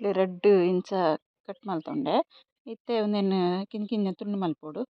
Red ಇಂಚ cut ಮಲ್ತೊಂಡೆ ಇತ್ತೆ ಒಂದೆನ್ ಕಿಂಜ ತುಂಡು ಮಲ್ಪೊಡು.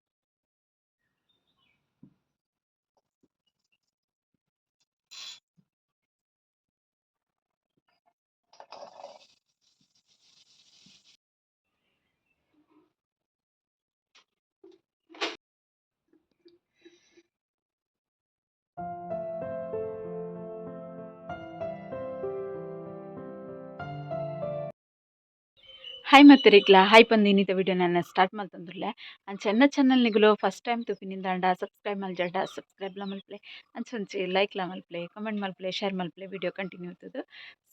ಹಾಯ್ ಮತ್ತೆ ರಿಕ್ಲಾ ಹಾಯ್ ಪಂದು ಇನ್ನಿತ ವಿಡಿಯೋ ನಾನು ಸ್ಟಾರ್ಟ್ ಮಾಡ್ತಂದ್ರಲ್ಲ ಅಂಚ ಚಾನಲ್ ನಿಗುಲು ಫಸ್ಟ್ ಟೈಮ್ ತುಪಿನಿಂದಾಂಡ ಸಬ್ಸ್ಕ್ರೈಬ್ ಮಲ್ಜಾಡ ಸಬ್ಸ್ಕ್ರೈಬ್ಲ ಮಲ್ಪಲೆ ಅಂಚೊಂಚಿ ಲೈಕ್ಲ ಮಲ್ಪಲೆ ಕಮೆಂಟ್ ಮಲ್ಪಲೆ ಶೇರ್ ಮಲ್ಪಲೆ ವಿಡಿಯೋ ಕಂಟಿನ್ಯೂ ಇರ್ತದೆ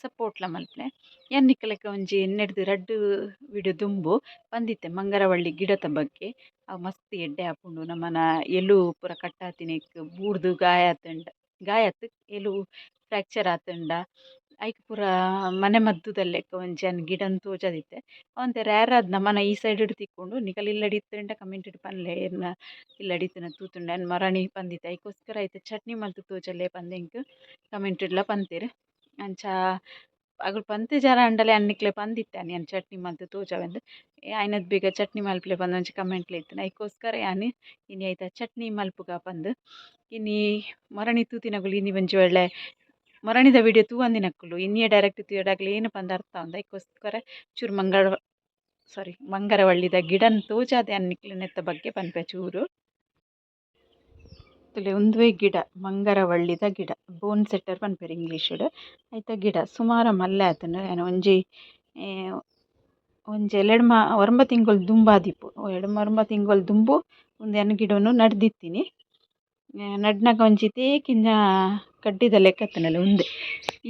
ಸಪೋರ್ಟ್ಲ ಮಲ್ಪಲೆ ಏನು ನಿಕ್ಕಲಕ್ಕೆ ಒಂಜಿ ಎನ್ನೆಡ್ದು ರಡ್ಡು ವಿಡಿಯೋ ದುಂಬು ಬಂದಿತ್ತೆ ಮಂಗರವಳ್ಳಿ ಗಿಡದ ಬಗ್ಗೆ ಅವು ಮಸ್ತ್ ಎಡ್ಡೆ ಹಾಕೊಂಡು ನಮ್ಮನ ಎಲು ಪೂರ ಕಟ್ಟಾತಿನಿಕ್ ಬೂರ್ದು ಗಾಯತ್ ಎಲು ಫ್ರ್ಯಾಕ್ಚರ್ ಆತಂಡ ಐಕ್ ಪೂರ ಮನೆ ಮದ್ದುದಲ್ಲೆಕ್ಕ ಒಂಜಿ ಗಿಡನ್ ತೋಜದಿತ್ತೆ ಅವಂತೆ ರ್ಯಾರ್ ಆದ್ ನಮ್ಮನ ಈ ಸೈಡ್ ತಿಕ್ಕೊಂಡು ನಿಕಲ್ ಇಲ್ಲಡಿತ್ತಂಡ ಕಮೆಂಟ್ ಇಡ್ ಪನ್ಲೆ ಏರ್ನ ಇಲ್ಲಡಿತ್ತನ ತೂತುಂಡ ಅನ್ ಮರಣಿ ಪಂದಿತ್ತೆ ಐಕೋಸ್ಕರ ಐತೆ ಚಟ್ನಿ ಮಲ್ತು ತೋಜಲೆ ಪಂದೆಂಕ್ ಕಮೆಂಟ್ ಇಡ್ಲ ಪಂತೇರು ಅಂಚ ಅಗಳು ಪಂತೆ ಜರ ಅಂಡಲೆ ಅನ್ನಿಕ್ಲೆ ಪಂದಿತ್ತೆ ಅನ್ ಚಟ್ನಿ ಮಲ್ತು ತೋಜವೆಂದು ಆಯ್ನದ್ ಬೇಗ ಚಟ್ನಿ ಮಲ್ಪಲೆ ಪಂದ್ ಒಂಜಿ ಕಮೆಂಟ್ಲ ಇತ್ತನ ಐಕೋಸ್ಕರ ಯಾನ್ ಇನಿ ಐತ ಚಟ್ನಿ ಮಲ್ಪುಗ ಪಂದ್ ಇನಿ ಮರಣಿ ತೂತಿನಗುಲು ಇನಿ ಒಂಜಿ ಒಳ್ಳೆ ಮರಣಿದ ವಿಡಿಯೋ ತೂವಂದಿನಕ್ಕುಲು ಇನ್ನಿಯೇ ಡೈರೆಕ್ಟ್ ತೂಯಡಾಗ್ಲಿ ಏನು ಪಂದ ಅರ್ಥ ಅಂದ ಐಕೋಸ್ಕರ ಚೂರು ಮಂಗರವಳ್ಳಿದ ಗಿಡನ್ ತೋಜಾದೆ ಅನ್ನಿಕ್ಲೆ ನೆತ್ತ ಬಗ್ಗೆ ಪನ್ಪೆ ಚೂರು ತುಲೆ ಉಂದುವೆ ಗಿಡ ಮಂಗರವಳ್ಳಿದ ಗಿಡ ಬೋನ್ ಸೆಟ್ಟರ್ ಪನ್ಪೆರ್ ಇಂಗ್ಲೀಷುಡು ಐತ ಗಿಡ ಸುಮಾರು ಮಲ್ಲೆ ಆತುಂಡು ಏನು ಒಂಜಿ ಒರಂಬ ತಿಂಗೊಲು ದುಂಬಾದಿಪ್ಪು ಒರಂಬ ತಿಂಗೊಲು ದುಂಬು ಉಂದು ಗಿಡವನ್ನು ನಡ್ದಿತ್ತಿನಿ ನಡ್ನಾಗ ಒಂಜಿ ತೇಕಿಂಜ ಕಡ್ಡಿದ ಲೆಕ್ಕ ಇತ್ತುಂಡಲ ಉಂದೆ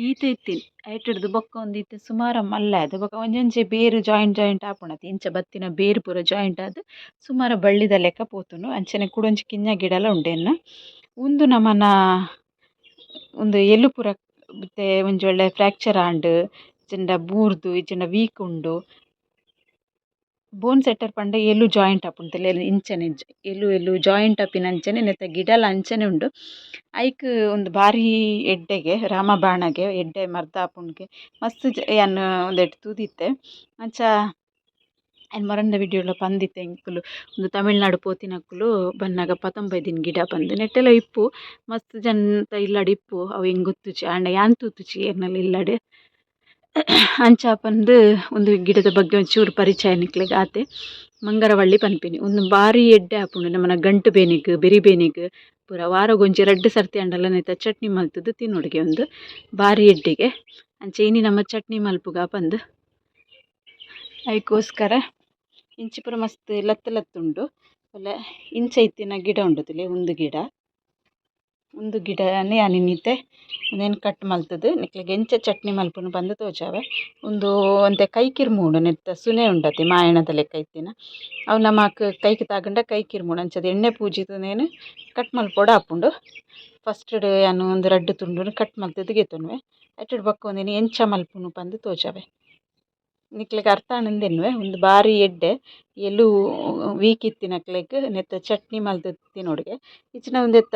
ಈತ ಇತ್ತಿನಿ ಐಟ್ ಹಿಡ್ದು ಬೊಕ್ಕ ಒಂದು ಈತೆ ಸುಮಾರು ಮಲ್ಲೆ ಆದ್ ಬೊಕ ಒಂಜೊಂಜೆ ಬೇರು ಜಾಯಿಂಟ್ ಆಪುಂಡತೆ ಇಂಚ ಬತ್ತಿನ ಬೇರು ಪೂರ ಜಾಯಿಂಟ್ ಆದ್ ಸುಮಾರು ಬಳ್ಳಿದ ಲೆಕ್ಕ ಪೋತುಂಡು ಅಂಚನೆ ಕುಡೊಂಜಿ ಕಿಂಜ ಗಿಡಲ ಉಂಡೆನ್ ಉಂದು ನಮನ ಒಂದು ಎಲು ಪೂರ ಮತ್ತೆ ಒಂಜಿ ಒಳ್ಳೆ ಫ್ರ್ಯಾಕ್ಚರ್ ಆಂಡ್ ಇಜ್ಜಿಂಡ ಬೂರ್ದು ಇಜ್ಜಿಂಡ ವೀಕ್ ಉಂಡು ಬೋನ್ ಸೆಟ್ಟರ್ ಪಂಡ ಎಲು ಜಾಯಿಂಟ್ ಆಪುಂಡು ಇಂಚನೆ ಎಲು ಜಾಯಿಂಟ್ ಆಪಿನಂಚನೆ ನೆತ್ತ ಗಿಡಲ ಅಂಚನೆ ಉಂಡು ಐಕ್ ಒಂದು ಬಾರಿ ಎಡ್ಡೆಗೆ ರಾಮಬಾಣಗೆ ಎಡ್ಡೆ ಮರ್ದ ಆಪುಂಡ್ಗೆ ಮಸ್ತ್ ಯಾನ್ ಒಂದೆಟ್ ತೂದಿತ್ತೆ ಅಂಚ ಆಯ್ನ ಮರಣ್ದ ವಿಡಿಯೋಲ ಪಂದಿತ್ತೆ ಎಂಕುಲು ಒಂದು ತಮಿಳ್ನಾಡು ಪೋತಿನಕ್ಕುಲು ಬನ್ನಗ ಪತೊಂಬೈದಿನ ಗಿಡ ಪಂದ್ ನೆಟ್ಟೆಲ ಇಪ್ಪು ಮಸ್ತ್ ಜನತ ಇಲ್ಲಡ್ ಇಪ್ಪು ಅವು ಹೆಂಗ್ ಗೊತ್ತುಜಿ ಆಂಡ ಯಾನ್ ತೂತುಜಿ ಏರ್ನಲ ಇಲ್ಲಡ್ ಅಂಚ ಪಂದ್ ಒಂದು ಗಿಡದ ಬಗ್ಗೆ ಒಂಚೂರು ಪರಿಚಯ ನಿಕ್ಲೆಗ್ ಆತೆ ಮಂಗರವಳ್ಳಿ ಪನ್ಪಿನಿ ಒಂದು ಬಾರಿ ಎಡ್ಡೆ ಆಪುಂಡು ನಮ್ಮನ ಗಂಟು ಬೇನೆಗ್ ಬೆರಿ ಬೇನೆಗ್ ಪೂರ ವಾರಗೊಂಜಿ ರಡ್ಡ್ ಸರ್ತಿ ಆಂಡಲ ನೆತ್ತ ಚಟ್ನಿ ಮಲ್ತುದು ತಿನ್ನೊಡಿಗೆ ಒಂದು ಬಾರಿ ಎಡ್ಡೆಗೆ ಅಂಚ ಇನಿ ನಮ್ಮ ಚಟ್ನಿ ಮಲ್ಪುಗ ಪಂದ್ ಐಕೋಸ್ಕರ ಇಂಚಿ ಪೂರ ಮಸ್ತ್ ಲತ್ತ್ ಉಂಡು ಒಳ್ಳೆ ಇಂಚ ಇತ್ತಿನ ಗಿಡ ಉಂಡು ತುಲೆ ಒಂದು ಗಿಡನೆ ಯಾನ್ ಇನ್ನಿತ್ತೆ ಒಂದೇನು ಕಟ್ ಮಲ್ತುದು ನಿಕ್ಲೆಗ್ ಎಂಚ ಚಟ್ನಿ ಮಲ್ಪುನು ಪಂದ್ ತೋಜಾವೆ ಒಂದು ಒಂತೆ ಕೈಕಿರ್ಮೂಡು ನೆತ್ತ ಸುನೆ ಉಂಡತೆ ಮಾಯಣದ ಲೆಕ್ಕ ಇತ್ತಿನ ಅವು ನಮಕ್ ಕೈಕ್ ತಾಗಂಡ ಕೈಕಿರ್ಮೂಡು ಅಂಚದ ಎಣ್ಣೆ ಪೂಜಿತನೇನು ಕಟ್ ಮಲ್ಪೊಡು ಆಪುಂಡು ಫಸ್ಟ್ ಯಾನ್ ಒಂದು ರಡ್ಡ್ ತುಂಡು ಕಟ್ ಮಲ್ತುದು ಗೆತೊನುವೆ ಐಟ್ ಬೊಕ ಒಂದೆನ್ ಎಂಚ ಮಲ್ಪುನು ಪಂದ್ ತೋಜಾವೆ ನಿಕ್ಲೆಗ್ ಅರ್ಥ ಆಂಡಂದೆನ್ವೆ ಒಂದು ಬಾರಿ ಎಡ್ಡೆ ಎಲು ವೀಕ್ ಇತ್ತಿನಕ್ಲೆಗ್ ನೆತ್ತ ಚಟ್ನಿ ಮಲ್ತುದು ತಿನ್ನೊಡಿಗೆ ಇಚ್ಚಿನ ಒಂದೆತ್ತ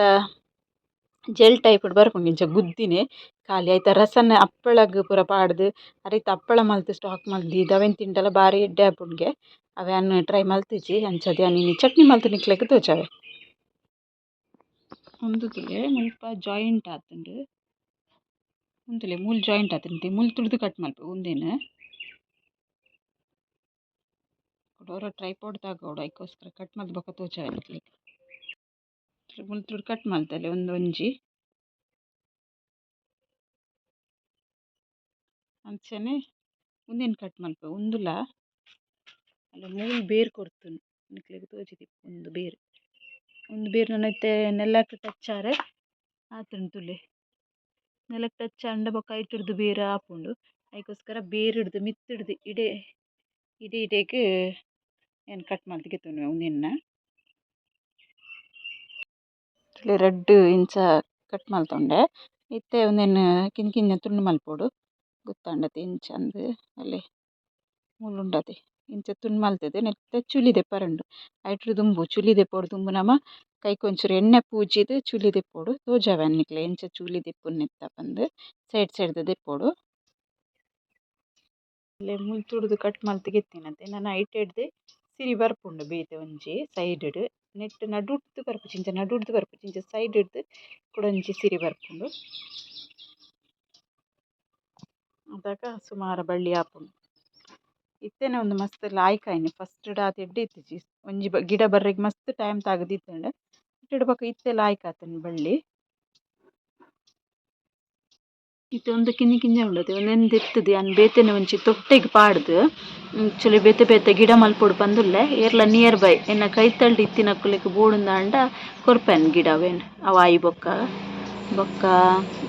ಜೆಲ್ ಟೈಪ್ಡ್ ಬರ್ಪುಂಡು ಇಂಚ ಗುದ್ದಿನೆ ಖಾಲಿ ಐತ ರಸನ್ ಅಪ್ಪಳಗ್ ಪೂರ ಪಾಡ್ದ್ ಅರಿತ ಅಪ್ಪಳ ಮಲ್ತ್ ಸ್ಟಾಕ್ ಮಲ್ತ್ ಅವೆನ್ ತಿಂಡಲ ಬಾರಿ ಎಡ್ಡೆ ಆಪುಂಡ್ಗೆ ಅವ್ಯಾನ್ ಟ್ರೈ ಮಲ್ತಿಜಿ ಅಂಚದ ಯಾನ್ ಇನಿ ಚಟ್ನಿ ಮಲ್ತ್ ನಿಕ್ಲೆಗ್ ತೋಜಾವೆ ಉಂದು ತುಲೆ ಮುಲ್ಪ ಜಾಯಿಂಟ್ ಆತುಂಡು ಉಂದುಲೆ ಮೂಲ್ ಜಾಯಿಂಟ್ ಆತುಂಡು ಮೂಲ್ ತುರ್ದು ಕಟ್ ಮಲ್ಪೆ ಉಂದೆನ್ ಟ್ರೈಪಾಡ್ ತಾಗೋಡು ಐಕೋಸ್ಕರ ಕಟ್ ಮಲ್ತ್ ಬೊಕ ತೋಜಾವೆ ನಿಕ್ಲೆಗ್ ಮೂಲ್ ತುರ್ದು ಕಟ್ ಮಲ್ತಲೆ ಒಂಜಿ ಅಂಚನೆ ಉಂದೆನ್ ಕಟ್ ಮಲ್ಪೆ ಉಂದುಲ ಅಲ್ಲ ಮೂಲ್ ಬೇರ್ ಕೊರ್ತುಂಡು ನಿಕ್ಲೆಗ್ ತೋಜುದಿಪ್ಪು ಒಂದು ಬೇರ್ ನೆತ್ತೆ ನೆಲಕ್ ಟಚ್ ಆರೆ ಆತುಂಡು ತುಲೆ ನೆಲಕ್ ಟಚ್ ಆಂಡ ಬೊಕ ಐಟ್ ಹಿಡ್ದು ಬೇರ್ ಆಪುಂಡು ಐಕೋಸ್ಕರ ಬೇರ್ ಹಿಡ್ದು ಮಿತ್ತ್ ಹಿಡ್ದು ಇಡೆಗ್ ಏನು ಕಟ್ ಮಲ್ತ್ ಗೆತೊನುವೆ ಉಂದೆನ್ನ ರೆಡ್ ಇಂಚ ಕಟ್ ಮಲ್ತೊಂಡೆ ಇತ್ತೆ ಒಂದೆನ್ ಕಿಂಜ ತುಂಡು ಮಲ್ಪೊಡು ಗೊತ್ತಾಂಡತೆ ಇಂಚ ಅಂದ್ ಅಲ್ಲೇ ಮೂಲುಂಡತೆ ಇಂಚ ತುಂಡು ಮಲ್ತುದು ನೆತ್ತ ಚುಲಿ ದೆಪ್ಪರೆ ಐಟ್ರ್ ದುಂಬು ಚುಲಿ ದೆಪ್ಪೊಡು ದುಂಬು ನಮ ಕೈಕ್ ಒಂಚೂರು ಎಣ್ಣೆ ಪೂಜಿದ್ ಚುಲಿ ದೆಪ್ಪೊಡು ತೋಜಾವೆ ಅನ್ನಿಕ್ಲೆ ಎಂಚ ಚುಲಿ ದೆಪ್ಪುನು ನೆತ್ತ ಪಂದ್ ಸೈಡ್ ದ ದೆಪ್ಪೊಡು ಅಲ್ಲೇ ಮುಲ್ತುಡ್ದು ಕಟ್ ಮಲ್ತಿಗೆತ್ತಿನಂತೆ ನಾನು ಐಟ್ ಹಿಡ್ದು ಸಿರಿ ಬರ್ಪುಂಡು ಬೇತೆ ಒಂಜಿ ಸೈಡ್ ನೆಟ್ ನಡುಡ್ದು ಬರ್ಪು ಚಿಂಚ ಸೈಡ್ ಹಿಡ್ದು ಕುಡೊಂಜಿ ಸಿರಿ ಬರ್ಪುಂಡು ಅದಾಗ ಸುಮಾರು ಬಳ್ಳಿ ಆಪುಂಡು ಇತ್ತೇನೆ ಒಂದು ಮಸ್ತ್ ಲಾಯ್ಕಾಯಿನಿ ಫಸ್ಟ್ ದಾತ್ ಎಡ್ಡೆ ಇತ್ತಿಜಿ ಒಂಜಿ ಗಿಡ ಬರ್ರೆಗ್ ಮಸ್ತ್ ಟೈಮ್ ತಾಗದಿತ್ತಂಡ ಇಟ್ಟೆಡ್ ಬೊಕ ಇತ್ತೆ ಲಾಯ್ಕಾತನ್ ಬಳ್ಳಿ ಇತ್ತೆ ಒಂದು ಕಿಂಜ ಉಂಡತೆ ಒಂದೆಂದು ಎತ್ತದು ಅನ್ ಬೇತೆನೆ ಒಂಚಿ ತೊಟ್ಟೆಗ್ ಪಾಡ್ದು ಚೊಲಿ ಬೇತೆ ಗಿಡ ಮಲ್ಪೊಡು ಪಂದುಲ್ಲೆ ಏರ್ಲ ನಿಯರ್ ಬೈ ಎನ್ನ ಕೈತಲ್ಡ್ ಇತ್ತಿನಕ್ಕುಲೆಗ್ ಬೋಡುಂದಾಂಡ ಕೊರ್ಪೆನ್ ಗಿಡ ಅವೇನ್ ಅವಾಯಿ ಬೊಕ್ಕ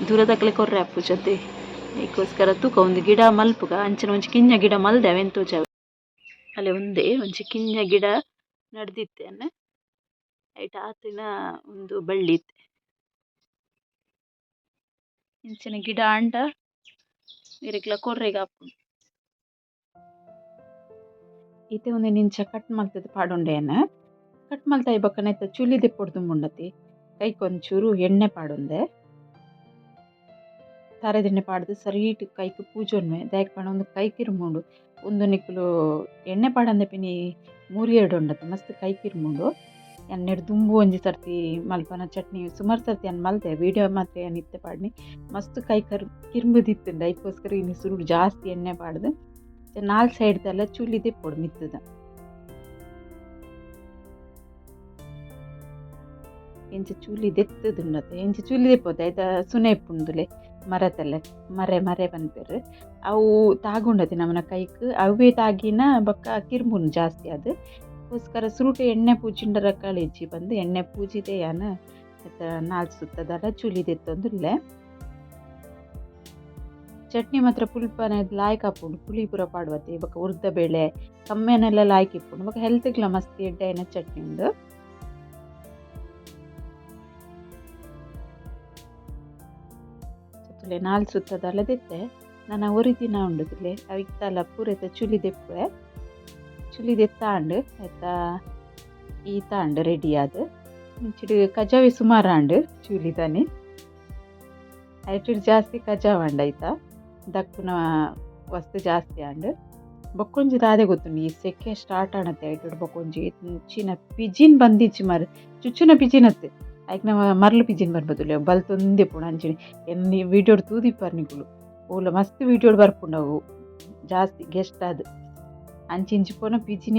ದೂರದಕ್ಲೆ ಕೊರ್ರೆ ಅಪ್ಪು ಜೊತೆ ಈಗೋಸ್ಕರ ತೂಕ ಒಂದು ಗಿಡ ಮಲ್ಪುಗ ಅಂಚನೆ ಒಂಜಿ ಕಿಂಜ ಗಿಡ ಮಲ್ದೆ ಅವೆನ್ ತೋಜಾವೆ ಅಲ್ಲೇ ಒಂಜಿ ಕಿಂಜ ಗಿಡ ನಡ್ದಿತ್ತೇನೆ ಐಟ್ ಆತಿನ ಒಂದು ಬಳ್ಳಿ ಇತ್ತೆ ಇಂಚಿನ ಗಿಡ ಅಂಡ ಇರೆಗ್ಲ ಕೊರ್ರೆಗ್ ಆಪುಂಡು ಈತೆ ಒಂದು ನಿಂಚ ಕಟ್ ಮಲ್ತದ ಪಾಡೊಂಡೆನ ಕಟ್ ಮಲ್ತಾಯಿ ಬೊಕ್ಕ ನೆತ್ತ ಚುಲಿ ದೆಪ್ಪೊಡು ತುಂಬುಂಡತಿ ಕೈಕೊಂಚೂರು ಎಣ್ಣೆ ಪಾಡೊಂದೆ ತಾರೆದೆಣ್ಣೆ ಪಾಡ್ದು ಸರೀಟ್ ಕೈಕ್ ಪೂಜೊನ್ವೆ ದಾಯಕ್ ಪಂಡ ಒಂದು ಕೈಕಿರ್ಮುಂಡು ಒಂದು ನಿಕ್ಕುಲು ಎಣ್ಣೆ ಪಾಡಂದೆ ಪಿನಿ ಮೂರಿಯೇಡು ಉಂಡತೆ ಮಸ್ತ್ ಕೈಕಿರ್ಮುಂಡು ಎಣ್ಣೆಡು ದುಂಬು ಒಂಜಿ ಸರ್ತಿ ಮಲ್ಪನ ಚಟ್ನಿ ಸುಮಾರು ಸರ್ತಿ ಅನ್ ಮಲ್ತೆ ವೀಡಿಯೋ ಮಾತ್ರ ನಿತ್ತೆ ಪಾಡ್ನಿ ಮಸ್ತ್ ಕಿರ್ಂಬುದಿತ್ತುಂಡು ಅದಕ್ಕೋಸ್ಕರ ಇನ್ನು ಸುರುಡು ಜಾಸ್ತಿ ಎಣ್ಣೆ ಪಾಡ್ದು ನಾಲ್ ಸೈಡ್ದೆಲ್ಲ ಚುಲಿ ದೆಪ್ಪೊಡು ಮಿತ್ತದ ಎಂಚ ಚೂಲಿ ದೆತ್ತದುಂಡತೆ ಎಂಚ ಚೂಲಿ ದೆಪ್ಪೋದು ಐತ ಸುನೆ ಇಪ್ಪುಂದುಲೆ ಮರತಲ್ಲ ಮರೆ ಬಂದ್ಪೇರು ಅವು ತಾಗುಂಡತಿ ನಮ್ಮನ ಕೈಕ್ ಅವೇ ತಾಗಿನ ಬೊಕ್ಕ ಕಿರ್ಮುನ್ ಜಾಸ್ತಿ ಅದು ಅದಕ್ಕೋಸ್ಕರ ಸುರುಟು ಎಣ್ಣೆ ಪೂಜಿಂಡರ ಕಳಿಜಿ ಬಂದು ಎಣ್ಣೆ ಪೂಜಿದೆ ಯಾನ ನಾಲ್ಕು ಸುತ್ತದಲ್ಲ ಚೂಲಿ ದೆತ್ತೊಂದುಲ್ಲೆ ಚಟ್ನಿ ಮಾತ್ರ ಪುಲ್ಪನ ಲಾಯ್ಕ್ ಹಾಪುಂಡು ಪುಳಿ ಪೂರ ಪಾಡುವತ್ತೆ ಬೊಕ್ಕ ಉರ್ದ ಬೇಳೆ ಕಮ್ಮೆನೆಲ್ಲ ಲಾಯ್ಕ್ ಇಪ್ಪುಂಡು ಬೊಕ್ಕ ಹೆಲ್ತ್ಗ್ಲ ಮಸ್ತ್ ಎಡ್ಡೆನ ಚಟ್ನಿ ಉಂಡು ನಾಲ್ ಸುತ್ತದಲ್ಲ ದೆತ್ತೆ ನಾನು ಒರಿ ದಿನ ಉಂಡುದಿಲ್ಲೆ ಅವಿತ್ತಲ್ಲ ಪೂರೈತ ಚುಲಿ ದೆಪ್ಪೆ ಚುಲಿ ದೆತ್ತಾಂಡು ಆಯ್ತಾ ಈತಾಂಡು ರೆಡಿ ಆದು ಇಂಚಿಡು ಕಜಾವಿ ಸುಮಾರಾಂಡು ಚೂಲಿ ತಾನೆ ಐಟಿಡ್ ಜಾಸ್ತಿ ಕಜಾವಂಡ ಆಯ್ತಾ ದಕ್ಕುನ ವಸ್ತು ಜಾಸ್ತಿ ಆಂಡು ಬೊಕ್ಕೊಂಜಿ ದಾದೆ ಗೊತ್ತುಂಡು ಈ ಸೆಕೆ ಸ್ಟಾರ್ಟ್ ಆಣತ್ತೆ ಐಟಿಡ್ ಬೊಕ್ಕೊಂಜಿ ಚಿನ್ನ ಪಿಜಿನ್ ಬಂದಿಚ್ಚಿ ಮರ ಚುಚ್ಚುನ ಪಿಜಿನತ್ತೆ ಐಕ್ ನಮ್ಮ ಮರ್ಲು ಪಿಜಿನ್ ಬರ್ಬೋದುಲ್ಲೆ ಬಲ್ತೊಂದೆ ಪುಣ ಅಂಚಿನಿ ಎన్ని ವೀಡಿಯೋಡ್ ತೂದಿಪ್ಪರ್ನಿಕುಲು ಓಲ ಮಸ್ತ್ ವೀಡಿಯೋಡ್ ಬರ್ಪುಂಡವು ಜಾಸ್ತಿ ಗೆಸ್ಟ್ ಆದ್ ಅಂಚಿಂಚಿ ಪೋನ ಪಿಜಿನ್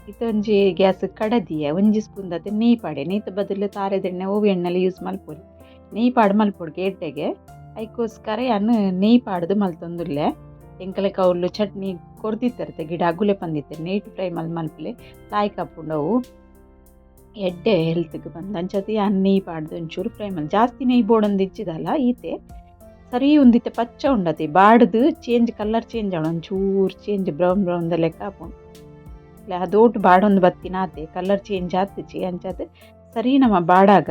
ಇತ್ತ ಒಂಜಿ ಗ್ಯಾಸ್ ಕಡದಿಯ ಒಂಜಿ ಸ್ಪೂನ್ ದತ್ತೆ ನೆಯ್ ಪಾಡೆ ನೆಯ್ತ ಬದಲು ತಾರೆದೆಣ್ಣೆ ಓವಿ ಎಣ್ಣೆಲ್ಲ ಯೂಸ್ ಮಲ್ಪೊಲಿ ನೆಯ್ ಪಾಡು ಮಲ್ಪೊಡು ಎಡ್ಡೆಗೆ ಅದಕ್ಕೋಸ್ಕರ ಯಾನು ನೆಯ್ ಪಾಡ್ದು ಮಲ್ತೊಂದುಲ್ಲೆ ಎಂಕಲೆಕ್ಕ ಅವ್ಲು ಚಟ್ನಿ ಕೊರ್ದಿತ್ತರತೆ ಗಿಡ ಅಗುಲೆ ಪಂದಿತ್ತೆ ನೈಟ್ ಫ್ರೈ ಮಲ್ಪಲೆ ಲಾಯ್ಕ್ ಹಾಪುಂಡವು ಎಡ್ಡೆ ಹೆಲ್ತ್ಗೆ ಬಂದು ಅಂಚತಿ ಆ ನೆಯ್ ಪಾಡ್ದು ಒಂಚೂರು ಫ್ರೈ ಮಲ್ ಜಾಸ್ತಿ ನೆಯ್ ಬೋಡೊಂದು ಇಚ್ಚಿದಲ್ಲ ಈತೆ ಸರಿ ಒಂದಿತ್ತೆ ಪಚ್ಚ ಉಂಡತಿ ಬಾಡ್ದು ಚೇಂಜ್ ಕಲರ್ ಚೇಂಜ್ ಆಣ ಒಂಚೂರು ಚೇಂಜ್ ಬ್ರೌನ್ ಲೆಕ್ಕ ಹಾಪುಂಡು ಇಲ್ಲ ಅದೋಟು ಬಾಡೊಂದು ಬತ್ತಿನಾತೆ ಕಲರ್ ಚೇಂಜ್ ಆತಿಚ್ಚಿ ಅಂಚದು ಸರಿ ನಮ್ಮ ಬಾಡಾಗ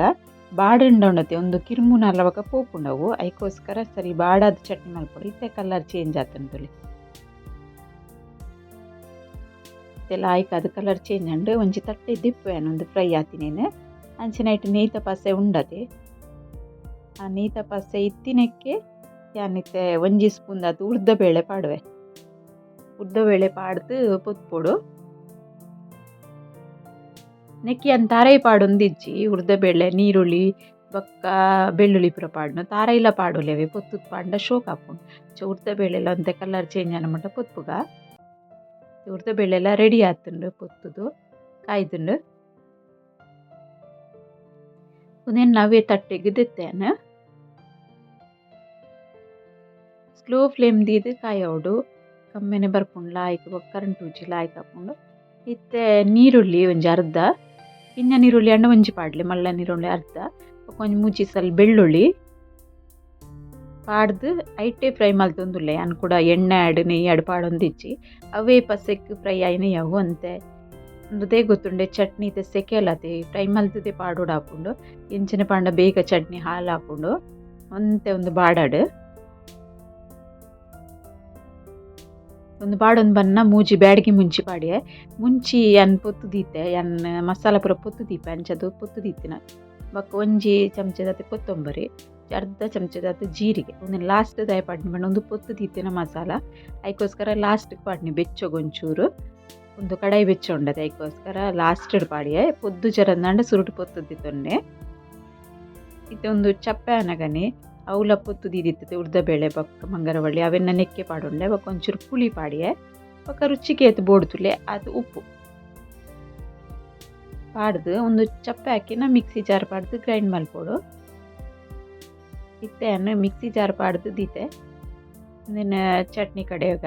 ಬಾಡುಂಡ ಉಂಡತೆ ಒಂದು ಕಿರ್ಮುನ ಅಲ್ಲವಕ ಪೋಪುಂಡವು ಅದಕ್ಕೋಸ್ಕರ ಸರಿ ಬಾಡಾದ ಚಟ್ನಿ ಮಲ್ಪೊಡು ಇತ್ತೆ ಕಲರ್ ಚೇಂಜ್ ಆತಂತುಲಿ ಇದೆಲ್ಲ ಆಯ್ಕೆ ಅದು ಕಲರ್ ಚೇಂಜ್ ಅಂಡು ಒಂಜಿ ತಟ್ಟೆ ದಿಪ್ಪೇನು ಒಂದು ಫ್ರೈ ಆತಿನೇನು ಅಂಚಿನೈಟ್ ನೀತ ಪಾಸೆ ಉಂಡತೆ ಆ ನೀತ ಪಾಸೆ ಇತ್ತಿನಕ್ಕೆ ಯಾನಿತ್ತೆ ಒಂಜಿ ಸ್ಪೂನ್ ಅದು ಉರ್ದ ಬೇಳೆ ಪಾಡ್ದು ಪೊತ್ಪೊಡು ನೆಕ್ಕಿ ಅನ್ ತಾರೈ ಪಾಡೊಂದಿಜ್ಜಿ ಉರ್ದ ಬೇಳೆ ನೀರುಳ್ಳಿ ಬೊಕ್ಕ ಬೆಳ್ಳುಳ್ಳಿ ಪೂರ ಪಾಡ್ನು ತಾರೈಲ ಪಾಡೊಲೆವೆ ಪೊತ್ತುದು ಪಾಂಡ ಶೋಕ್ ಹಾಪುಂಡು ಉರ್ದ ಬೇಳೆಲ್ಲ ಒಂತೆ ಕಲರ್ ಚೇಂಜ್ ಆನ ಮಟ್ಟ ಪೊತ್ತುಗ ಉರ್ದ ಬೇಳೆ ಎಲ್ಲ ರೆಡಿ ಆತುಂಡು ಪೊತ್ತುದು ಕಾಯ್ದುಂಡು ಒಂದೇನು ನವ್ವೆ ತಟ್ಟೆಗೆ ದೆತ್ತೇನು ಸ್ಲೋ ಫ್ಲೇಮ್ ದೀದು ಕಾಯೋಡು ಕಮ್ಮೆನೆ ಬರ್ಪುಂಡು ಲಾಯ್ಕ್ ಬೊಕ್ಕ ಕರೆಂಟ್ ಉಜ್ಜಿ ಲಾಯ್ಕ್ ಹಾಪುಂಡು ಇತ್ತೆ ನೀರುಳ್ಳಿ ಒಂಜಿ ಅರ್ಧ ಪಿಂಜ ನೀರುಳ್ಳಿ ಅಂಡ ಒಂಜಿ ಪಾಡ್ಲೆ ಮಲ್ಲ ನೀರುಳ್ಳಿ ಅರ್ಧ ಒಂಜಿ ಮುಜ್ಜಿ ಸಲ ಬೆಳ್ಳುಳ್ಳಿ ಪಾಡ್ದು ಐಟೆ ಫ್ರೈ ಮಲ್ತೊಂದುಲ್ಲೆ ಅನ್ ಕೂಡ ಎಣ್ಣೆ ಆಡ್ ನೆಯ್ಯಿ ಆಡ್ ಪಾಡೊಂದಿಜ್ಜಿ ಅವೇ ಪಸೆಕ್ ಫ್ರೈ ಆಯ್ನೆಯವು ಅಂತೆ ಒಂದೇ ಗೊತ್ತುಂಡೆ ಚಟ್ನಿ ಇತ್ತೆ ಸೆಕೆ ಅಲ್ಲತೆ ಫ್ರೈ ಮಲ್ತದೆ ಪಾಡೋಡು ಹಾಪುಂಡು ಇಂಚಿನ ಪಾಂಡ ಬೇಗ ಚಟ್ನಿ ಹಾಲು ಹಾಪುಂಡು ಒಂತೆ ಒಂದು ಬಾಡಾಡು ಒಂದು ಬಾಡೊಂದು ಬನ್ನ ಮೂಜಿ ಬ್ಯಾಡಿಗೆ ಮುಂಚಿ ಪಾಡಿಯೆ ಮುಂಚಿ ಅನ್ ಪೊತ್ತು ದೀತೆ ಅನ್ ಮಸಾಲ ಪೂರ ಪೊತ್ತು ದೀಪೆ ಅಂಚದು ಪೊತ್ತು ದೀತಿನ ಬೊಕ್ಕ ಒಂಜಿ ಚಮಚದ ಕೊತ್ತಂಬರಿ, ಅರ್ಧ ಚಮಚದ ಜೀರಿಗೆ ಒಂದು ಲಾಸ್ಟ್ ದಾಯ ಪಾಡ್ನಿ ಬಣ್ಣ ಒಂದು ಪೊತ್ತು ದೀತಿನ ಮಸಾಲ ಅದಕ್ಕೋಸ್ಕರ ಲಾಸ್ಟ್ ಪಾಡ್ನಿ ಬೆಚ್ಚಗೊಂಚೂರು ಒಂದು ಕಡಾಯಿ ಬೆಚ್ಚ ಉಂಡದು ಅದಕ್ಕೋಸ್ಕರ ಲಾಸ್ಟ್ ಪಾಡಿಯೆ ಪೊದ್ದು ಜರಂದಾಂಡ ಸುರುಟು ಪೊತ್ತು ದಿತ್ತೊನ್ನೆ ಇದೊಂದು ಚಪ್ಪೆ ಅನಗನೆ ಅವಲ ಪೊತ್ತು ದೀದಿತ್ತೆ ಉರ್ದಬೇಳೆ ಬೊಕ್ಕ ಮಂಗರವಳ್ಳಿ ಅವೆನ್ನ ನೆಕ್ಕೆ ಪಾಡುಂಡೆ ಬೊಕ್ಕ ಒಂಚೂರು ಪುಳಿ ಪಾಡಿಯೆ ಬೊಕ್ಕ ರುಚಿಗೆ ಎತ್ತು ಬೋಡ್ತುಲೆ ಅದು ಉಪ್ಪು ಪಾಡ್ದು ಒಂದು ಚಪ್ಪೆ ಹಾಕಿನ ಮಿಕ್ಸಿ ಜಾರ್ ಪಾಡ್ದು ಗ್ರೈಂಡ್ ಮಲ್ಪೋಡು ಇತ್ತೆಯನ್ನು ಮಿಕ್ಸಿ ಜಾರ್ ಪಾಡ್ದು ದೀತೆ ಇಂದಿನ ಚಟ್ನಿ ಕಡೆಯಾಗ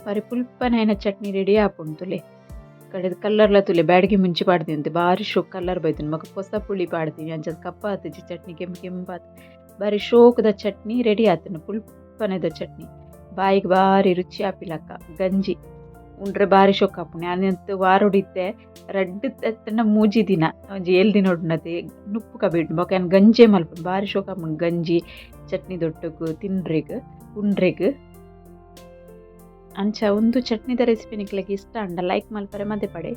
ಬಾರಿ ಪುಲ್ಪನೈನ ಚಟ್ನಿ ರೆಡಿ ಆಪುಂಡು ಕಡೆದು ಕಲ್ಲರ್ಲ ತುಲೆ ಬ್ಯಾಡಿಗೆ ಮುಂಚೆ ಪಾಡ್ತೀನಿ ಅಂತ ಭಾರಿ ಶೋಕ್ ಕಲ್ಲರ್ ಬೈತೀನಿ ಮಗ ಹೊಸ ಪುಳಿ ಪಾಡ್ತೀನಿ ಅಂಚದ ಕಪ್ಪ ಆತಜಿ ಚಟ್ನಿ ಕೆಂಪು ಕೆಂಪಾತ ಭಾರಿ ಶೋಕದ ಚಟ್ನಿ ರೆಡಿ ಆತನು ಪುಲ್ಪನೆದ ಚಟ್ನಿ ಬಾಯಿಗೆ ಭಾರಿ ರುಚಿ ಆಪಿಲಕ್ಕ ಗಂಜಿ ಉಂಡ್ರೆ ಭಾರಿ ಶೋಕ ಆಪುಣಿ ಅನ್ನಂತ ವಾರ ಹೊಡಿತೆ ರಡ್ಡು ತನ್ನ ಮೂಜಿ ದಿನ ಒಂಜಿ 7 ದಿನ ಹೊಡ್ನತೆ ನುಪ್ಪು ಕಬಿಟ್ಟು ಬೊಕ ಏನು ಗಂಜೆ ಮಲ್ಪುಂಡು ಭಾರಿ ಶೋಕ ಆಪುಂಡು ಗಂಜಿ ಚಟ್ನಿ ದೊಟ್ಟಗು ತಿನ್ರೆಗ್ ಉಂಡ್ರೆಗ್ ಅಂಚ ಒಂದು ಚಟ್ನಿದ ರೆಸಿಪಿ ನಿಕ್ಲೆಗ್ ಇಷ್ಟ ಅಂಡ ಲೈಕ್ ಮಲ್ಪರೆ ಮದೆ ಪಡೆ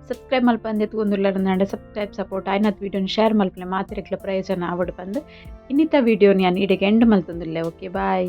ಸಬ್ಸ್ಕ್ರೈಬ್ ಮಲ್ಪಂದೆ ತೂಂದುಲ್ಲಾರಂಡ ಸಬ್ಸ್ಕ್ರೈಬ್ ಸಪೋರ್ಟ್ ಆಯ್ನತ್ ವಿಡಿಯೋನ ಶೇರ್ ಮಲ್ಪಲೆ ಮಾತಿರೆಗ್ಲ ಪ್ರಯೋಜನ ಆವಡ್ ಬಂದು ಇನ್ನಿತ ವಿಡಿಯೋನ ನಾನು ಇಡೆಗೆ ಎಂಡ್ ಮಲ್ತೊಂದುಲ್ಲೆ. Okay bye.